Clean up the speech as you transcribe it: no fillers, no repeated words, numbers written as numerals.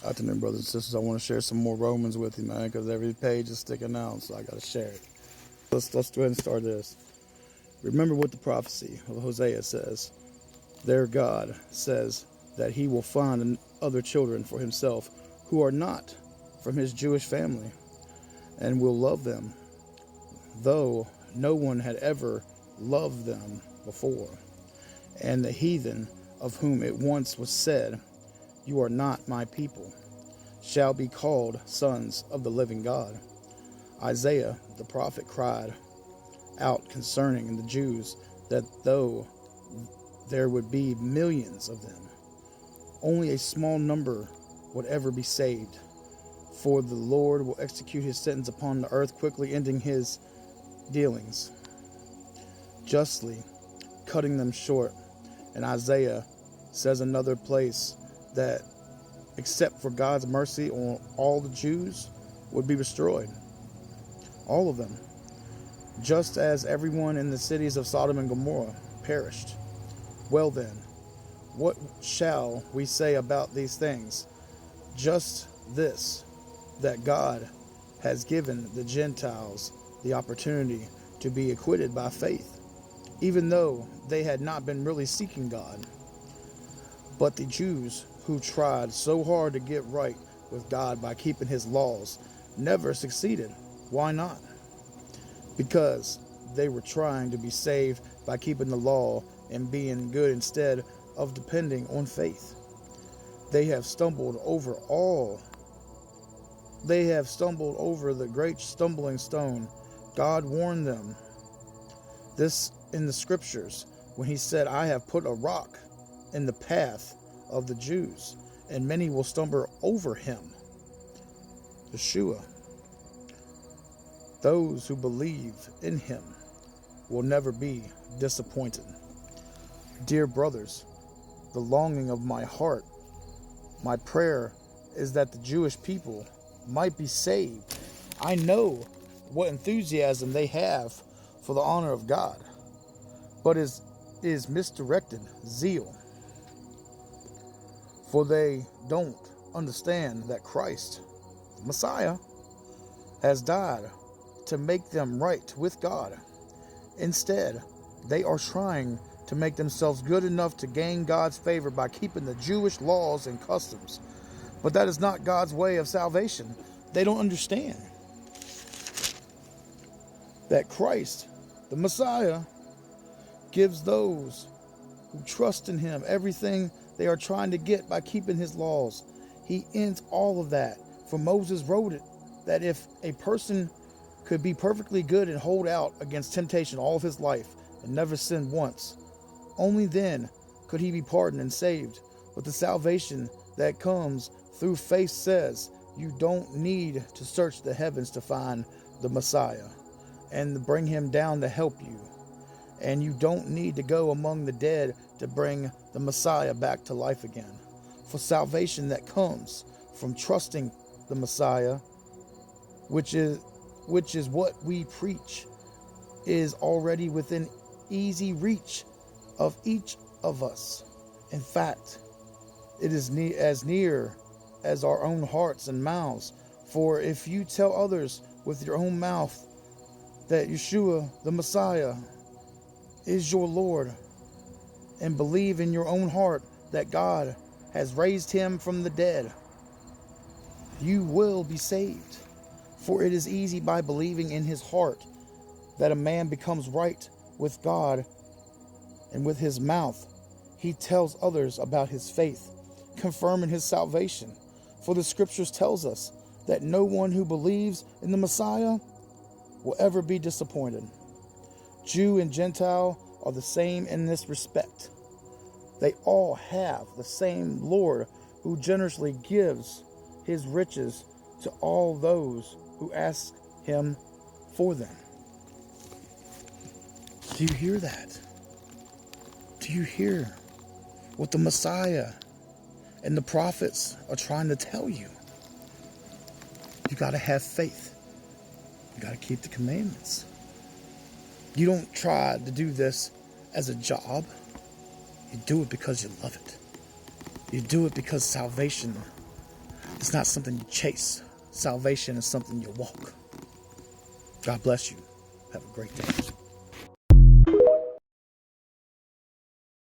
Afternoon, brothers and sisters. I want to share some more Romans with you, man, because every page is sticking out, so I got to share it. Let's go ahead and start this. Remember what the prophecy of Hosea says. Their God says that he will find other children for himself who are not from his Jewish family and will love them, though no one had ever loved them before. And the heathen, of whom it once was said, "You are not my people," shall be called sons of the living God. Isaiah the prophet cried out concerning the Jews that though there would be millions of them, only a small number would ever be saved. For the Lord will execute his sentence upon the earth, quickly ending his dealings, justly cutting them short. And Isaiah says another place that except for God's mercy on all the Jews would be destroyed. All of them. Just as everyone in the cities of Sodom and Gomorrah perished. Well then, what shall we say about these things? Just this, that God has given the Gentiles the opportunity to be acquitted by faith, even though they had not been really seeking God. But the Jews who tried so hard to get right with God by keeping his laws never succeeded. Why not? Because they were trying to be saved by keeping the law and being good instead of depending on faith. They have stumbled over the great stumbling stone. God warned them this in the scriptures when he said, "I have put a rock in the path of the Jews, and many will stumble over him." Yeshua. Those who believe in him will never be disappointed. Dear brothers, the longing of my heart, my prayer is that the Jewish people might be saved. I know what enthusiasm they have for the honor of God, but is misdirected zeal. For they don't understand that Christ, the Messiah, has died to make them right with God. Instead, they are trying to make themselves good enough to gain God's favor by keeping the Jewish laws and customs. But that is not God's way of salvation. They don't understand that Christ, the Messiah, gives those who trust in him everything they are trying to get by keeping his laws. He ends all of that. For Moses wrote it, that if a person could be perfectly good and hold out against temptation all of his life and never sin once, only then could he be pardoned and saved. But the salvation that comes through faith says you don't need to search the heavens to find the Messiah and bring him down to help you. And you don't need to go among the dead to bring the Messiah back to life again. For salvation that comes from trusting the Messiah, which is what we preach, is already within easy reach of each of us. In fact, it is as near as our own hearts and mouths. For if you tell others with your own mouth that Yeshua, the Messiah, is your Lord, and believe in your own heart that God has raised him from the dead, you will be saved. For it is easy by believing in his heart that a man becomes right with God, and with his mouth he tells others about his faith, confirming his salvation. For the scriptures tells us that no one who believes in the Messiah will ever be disappointed. Jew and Gentile are the same in this respect. They all have the same Lord who generously gives his riches to all those who ask him for them. Do you hear that? Do you hear what the Messiah and the prophets are trying to tell you? You got to have faith. You got to keep the commandments. You don't try to do this as a job. You do it because you love it. You do it because salvation It's not something you chase. Salvation is something you walk. God bless you. Have a great day.